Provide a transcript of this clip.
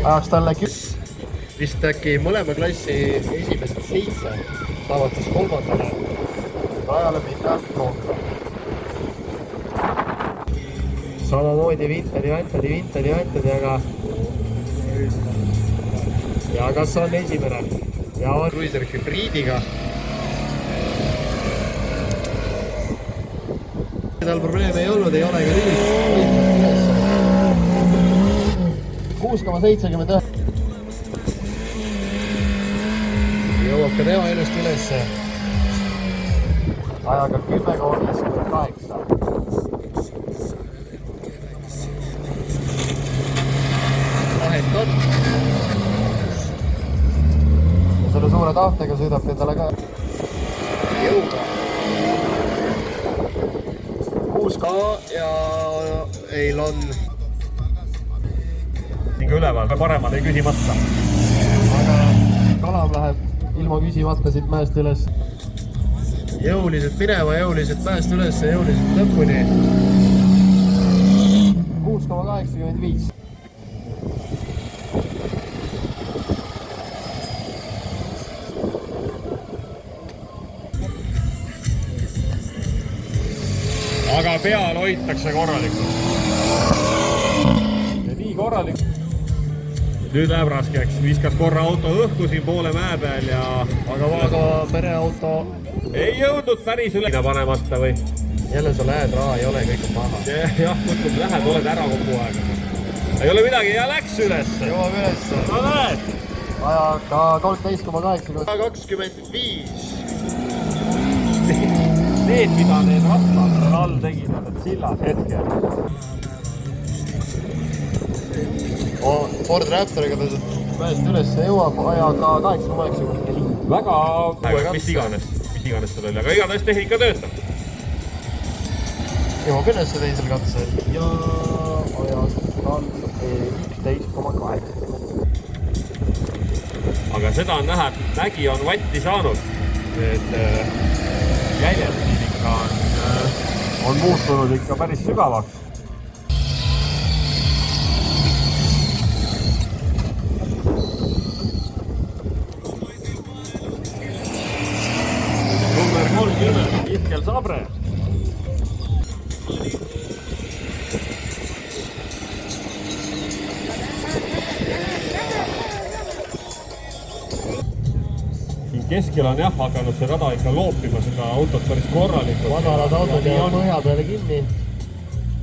ajaks talle vist äkki mõlema klassi esimesed 7 saavad siis 3. rajale minna proovima. Samamoodi vintadi, aga ja kas on esimene? Ja on Cruiser hübriidiga. Tal probleeme ei olnud, ei ole ka nüüd. 6,79. Jõuab ka tema ennast ülesse. Ajaga 10,58. Vahet on. Ja selle suure tahtega sõidab endale ka jõuga. 6K ja Eilon. Ning üleval paremad ei küsimata. Aga Kalav läheb ilma küsimata siit mäest üles. Jõuliselt minema, jõuliselt mäest üles ja jõuliselt lõpuni. 6,85. Aga peal hoitakse korralikult. Ja nii korralikult. Nüüd läheb raskeks, viskas korra auto õhku siin poole mäe peal ja... Aga mereauto... Ei jõudnud päris üle panemata või? Jälle sa lähed, raha ei ole, kõik on maha. Jah, mõtled, lähed, oled ära kogu aeg. Ei ole midagi ja läks ülesse. Jõuab ülesse. No näed! Ajaga 13,8. 25. Need, mida need rattad seal all tegid, need sillas hetkel. Ford Raptoriga ta mäest üles jõuab ajaga 8,84. Väga... Mis iganes seal oli, aga igatahes tehnika töötab. Jõuab ülesse teisel katsel ja ajaga 11,8. Aga seda on näha, et nägi on vatti saanud. Need jäljed ikka on muutunud ikka päris sügavaks. Number 30, Ihkel Sabre. Keskel on jah hakanud see rada ikka loopima seda autot päris korralikult. Madalad autod ja põhja peale kinni.